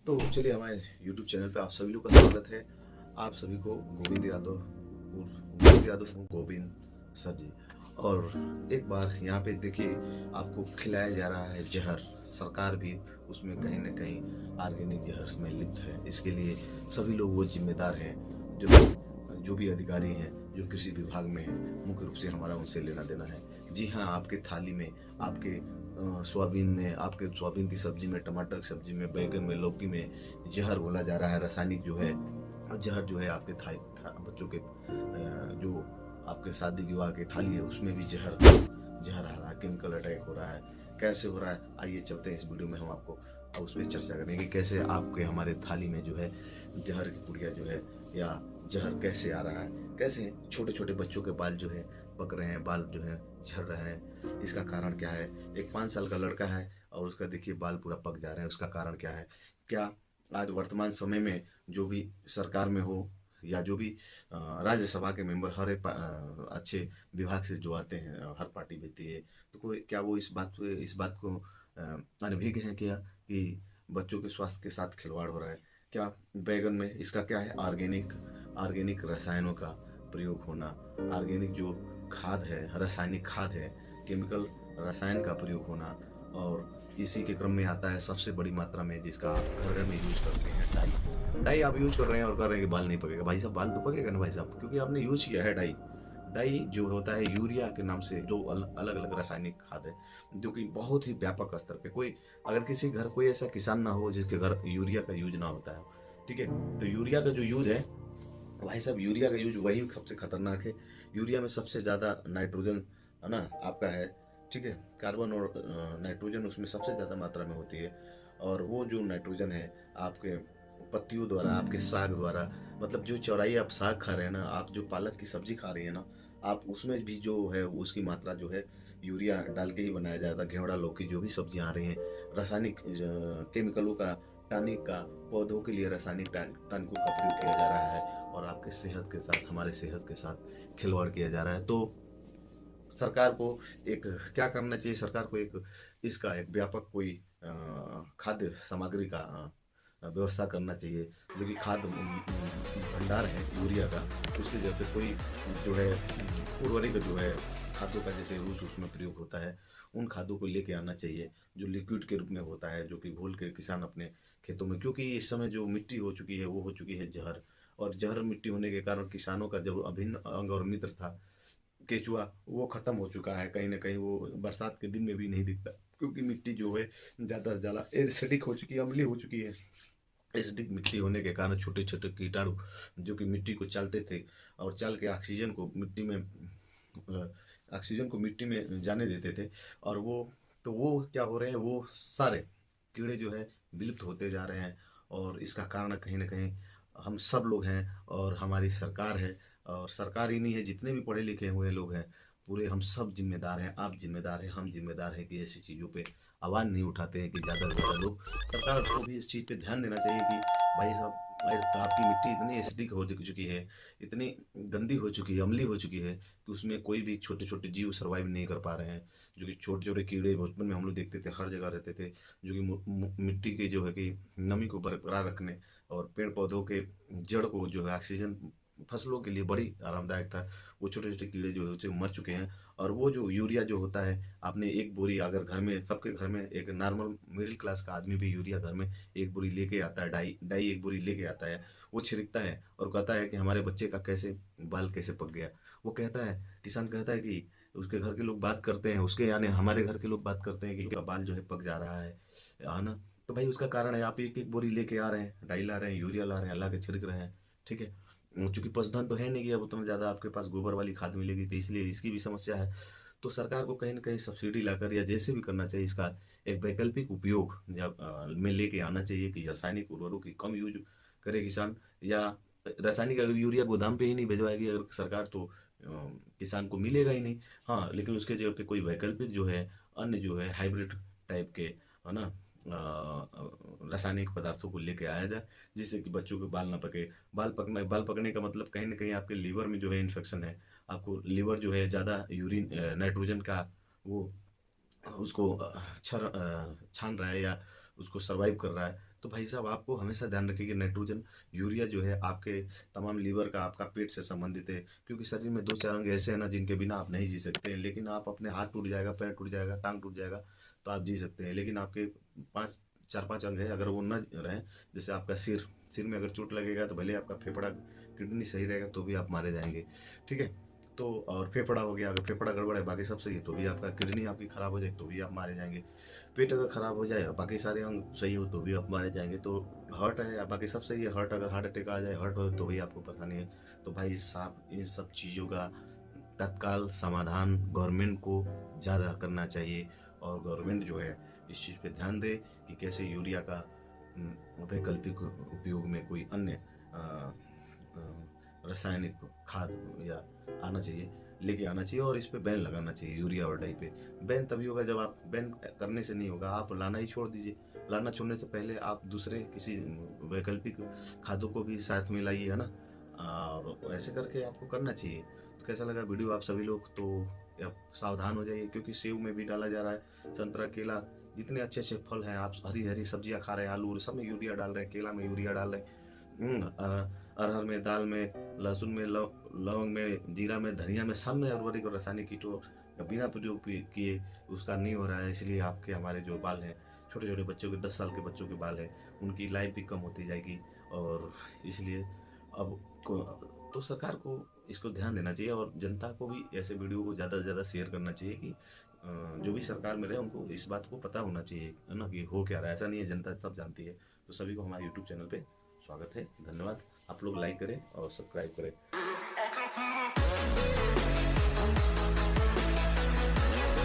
तो चलिए हमारे YouTube चैनल पे आप सभी लोग का स्वागत है। आप सभी को गोविंद यादव सर गोविंद सर जी। और एक बार यहाँ पे देखिए आपको खिलाया जा रहा है जहर। सरकार भी उसमें कहीं ना कहीं ऑर्गेनिक जहर में लिप्त है। इसके लिए सभी लोग वो जिम्मेदार हैं जो भी अधिकारी हैं, जो कृषि विभाग में हैं। मुख्य रूप से हमारा उनसे लेना देना है। जी हाँ, आपके थाली में, आपके सोयाबीन में, आपके सोयाबीन की सब्जी में, टमाटर की सब्जी में, बैगन में, लौकी में जहर घोला जा रहा है। रासायनिक जो है जहर जो है आपके बच्चों के जो आपके शादी विवाह की थाली है उसमें भी जहर आ रहा है, केमिकल अटैक हो रहा है। कैसे हो रहा है, आइए चलते हैं इस वीडियो में हम आपको उस पर चर्चा करेंगे कि कैसे आपके हमारे थाली में जो है जहर की पुड़िया जो है या जहर कैसे आ रहा है, कैसे छोटे छोटे बच्चों के बाल जो है पक रहे हैं, बाल जो है झड़ रहे हैं। इसका कारण क्या है? एक 5 साल का लड़का है और उसका देखिए बाल पूरा पक जा रहे हैं। उसका कारण क्या है? क्या आज वर्तमान समय में जो भी सरकार में हो या जो भी राज्यसभा के मेंबर हर एक अच्छे विभाग से जो आते हैं, हर पार्टी भेजती है, तो कोई क्या वो इस बात को अनभिज्ञ है क्या कि बच्चों के स्वास्थ्य के साथ खिलवाड़ हो रहा है? क्या बैगन में इसका क्या है? ऑर्गेनिक रसायनों का प्रयोग होना, ऑर्गेनिक जो खाद है, रासायनिक खाद है, केमिकल रसायन का प्रयोग होना। और इसी के क्रम में आता है सबसे बड़ी मात्रा में जिसका घर घर में यूज करते हैं, डाई आप यूज कर रहे हैं और कर रहे हैं कि बाल नहीं पकेगा। भाई साहब, बाल तो पकेगा ना भाई साहब, क्योंकि आपने यूज किया है डाई जो होता है यूरिया के नाम से, जो अलग अलग रासायनिक खाद है जो कि बहुत ही व्यापक स्तर पे, कोई अगर किसी घर कोई ऐसा किसान ना हो जिसके घर यूरिया का यूज ना होता है, ठीक है, तो यूरिया का जो यूज है भाई साहब, यूरिया का यूज वही सबसे खतरनाक है। यूरिया में सबसे ज़्यादा नाइट्रोजन है ना आपका है, ठीक है, कार्बन और नाइट्रोजन उसमें सबसे ज़्यादा मात्रा में होती है। और वो जो नाइट्रोजन है आपके पत्तियों द्वारा, आपके साग द्वारा, मतलब जो चौराई आप साग खा रहे हैं ना, आप जो पालक की सब्जी खा रही है ना, आप उसमें भी जो है उसकी मात्रा जो है यूरिया डाल के ही बनाया जाता है। घेवड़ा, लौकी, जो भी सब्जियां आ रही हैं, रासायनिक केमिकलों का, टॉनिक का, पौधों के लिए रासायनिक टॉनिकों का प्रयोग किया जा रहा है और आपके सेहत के साथ, हमारे सेहत के साथ खिलवाड़ किया जा रहा है। तो सरकार को एक क्या करना चाहिए? सरकार को इसका एक व्यापक कोई खाद्य सामग्री का व्यवस्था करना चाहिए, जो कि खाद्य भंडार है यूरिया का, उसकी जगह पे कोई जो है उर्वरक जो है खादों का, जैसे रूस उसमें प्रयोग होता है, उन खादों को लेके आना चाहिए जो लिक्विड के रूप में होता है, जो कि घोल के किसान अपने खेतों में, क्योंकि इस समय जो मिट्टी हो चुकी है वो हो चुकी है जहर। और जहर मिट्टी होने के कारण किसानों का जो अभिन्न अंग और मित्र था केचुआ, वो खत्म हो चुका है। कहीं ना कहीं वो बरसात के दिन में भी नहीं दिखता, क्योंकि मिट्टी जो है ज़्यादा से ज़्यादा एसिडिक हो चुकी है, अम्लीय हो चुकी है। एसिडिक मिट्टी होने के कारण छोटे छोटे कीटाणु जो कि मिट्टी को चालते थे और चाल के ऑक्सीजन को मिट्टी में जाने देते थे, और वो क्या हो रहे हैं, वो सारे कीड़े जो है विलुप्त होते जा रहे हैं। और इसका कारण कहीं ना कहीं हम सब लोग हैं और हमारी सरकार है। और सरकार ही नहीं है, जितने भी पढ़े लिखे हुए लोग हैं, पूरे हम सब जिम्मेदार हैं। आप जिम्मेदार हैं, हम जिम्मेदार हैं कि ऐसी चीज़ों पे आवाज़ नहीं उठाते हैं कि ज़्यादा से ज़्यादा लोग। सरकार को भी इस चीज़ पे ध्यान देना चाहिए कि भाई साहब, तो आपकी मिट्टी इतनी एसिडिक हो चुकी है, इतनी गंदी हो चुकी है, अम्लीय हो चुकी है कि उसमें कोई भी छोटे छोटे जीव सर्वाइव नहीं कर पा रहे हैं। जो कि छोटे छोटे कीड़े बचपन में हम लोग देखते थे, हर जगह रहते थे, जो कि मिट्टी के जो है कि नमी को बरकरार रखने और पेड़ पौधों के जड़ को जो है ऑक्सीजन, फसलों के लिए बड़ी आरामदायक था। वो छोटे छोटे कीड़े जो होते मर चुके हैं। और वो जो यूरिया जो होता है, आपने एक बोरी अगर घर में, सबके घर में, एक नॉर्मल मिडिल क्लास का आदमी भी यूरिया घर में एक बोरी लेके आता है, डाई एक बोरी लेके आता है। वो छिड़कता है और कहता है कि हमारे बच्चे का कैसे बाल कैसे पक गया। वो कहता है, किसान कहता है कि उसके घर के लोग बात करते हैं, उसके यानी हमारे घर के लोग बात करते हैं कि उसका बाल जो है पक जा रहा है ना। तो भाई उसका कारण है, आप एक एक बोरी लेके आ रहे हैं, डाई ला रहे हैं, यूरिया ला रहे हैं, ला के छिड़क रहे हैं, ठीक है। चूंकि पशुधन तो है नहीं कि अब उतना ज़्यादा आपके पास गोबर वाली खाद मिलेगी, तो इसलिए इसकी भी समस्या है। तो सरकार को कहीं ना कहीं सब्सिडी लाकर या जैसे भी करना चाहिए, इसका एक वैकल्पिक उपयोग या में लेके आना चाहिए कि रासायनिक उर्वरकों की कम यूज करे किसान, या रासायनिक अगर यूरिया गोदाम पे ही नहीं भिजवाएगी अगर सरकार, तो किसान को मिलेगा ही नहीं। हाँ, लेकिन उसके जगह पे कोई वैकल्पिक जो है, अन्य जो है हाइब्रिड टाइप के, है ना, रासायनिक पदार्थों को लेके आया जाए, जिससे कि बच्चों के बाल ना पके। बाल पकने का मतलब कहीं ना कहीं आपके लीवर में जो है इन्फेक्शन है। आपको लीवर जो है ज़्यादा यूरिन नाइट्रोजन का वो उसको छान रहा है या उसको सर्वाइव कर रहा है, तो भाई साहब आपको हमेशा ध्यान रखिए कि नाइट्रोजन यूरिया जो है आपके तमाम लीवर का, आपका पेट से संबंधित है, क्योंकि शरीर में 2-4 अंग ऐसे हैं ना जिनके बिना आप नहीं जी सकते हैं। लेकिन आप अपने हाथ टूट जाएगा, पैर टूट जाएगा, टांग टूट जाएगा तो आप जी सकते हैं। लेकिन आपके 4-5 अंग है, अगर वो न रहें, जैसे आपका सिर, सिर में अगर चोट लगेगा तो भले आपका फेफड़ा, किडनी सही रहेगा तो भी आप मारे जाएंगे। ठीक है, तो और फेफड़ा हो गया, अगर फेफड़ा गड़बड़ है, बाकी सब सही है तो भी आपका, किडनी आपकी खराब हो जाए तो भी आप मारे जाएंगे। पेट अगर खराब हो जाए, बाकी सारे अंग सही हो तो भी आप मारे जाएंगे। तो हार्ट है या बाकी सब सही है, हार्ट अगर हार्ट अटैक आ जाए, हार्ट हो तो भी आपको परेशानी है। तो भाई साहब इन सब चीज़ों का तत्काल समाधान गवर्नमेंट को ज़्यादा करना चाहिए, और गवर्नमेंट जो है इस चीज़ पे ध्यान दे कि कैसे यूरिया का वैकल्पिक उपयोग में कोई अन्य रासायनिक खाद या आना चाहिए, लेके आना चाहिए, और इस पे बैन लगाना चाहिए यूरिया और डाई पे। बैन तभी होगा जब आप, बैन करने से नहीं होगा, आप लाना ही छोड़ दीजिए। लाना छोड़ने से पहले आप दूसरे किसी वैकल्पिक खादों को भी साथ में लाइए, है ना। और ऐसे करके आपको करना चाहिए। तो कैसा लगा वीडियो आप सभी लोग, तो आप सावधान हो जाइए, क्योंकि सेव में भी डाला जा रहा है, संतरा, केला, जितने अच्छे अच्छे फल हैं, आप हरी हरी सब्जियां खा रहे हैं, आलू सब में यूरिया डाल रहे हैं, केला में यूरिया डाल रहे हैं, अरहर में, दाल में, लहसुन में, लौंग में, जीरा में, धनिया में, सब में उर्वरक और रासायनिक कीटों का बिना प्रयोग किए उसका नहीं हो रहा है। इसलिए आपके, हमारे जो बाल हैं, छोटे छोटे बच्चों के, 10 साल के बच्चों के बाल हैं, उनकी लाइफ भी कम होती जाएगी। और इसलिए अब तो सरकार को इसको ध्यान देना चाहिए, और जनता को भी ऐसे वीडियो को ज़्यादा से ज़्यादा शेयर करना चाहिए कि जो भी सरकार में रहे उनको इस बात को पता होना चाहिए, है ना, कि हो क्या रहा है। ऐसा नहीं है, जनता सब जानती है। तो सभी को हमारे यूट्यूब चैनल पे स्वागत है, धन्यवाद। आप लोग लाइक करें और सब्सक्राइब करें।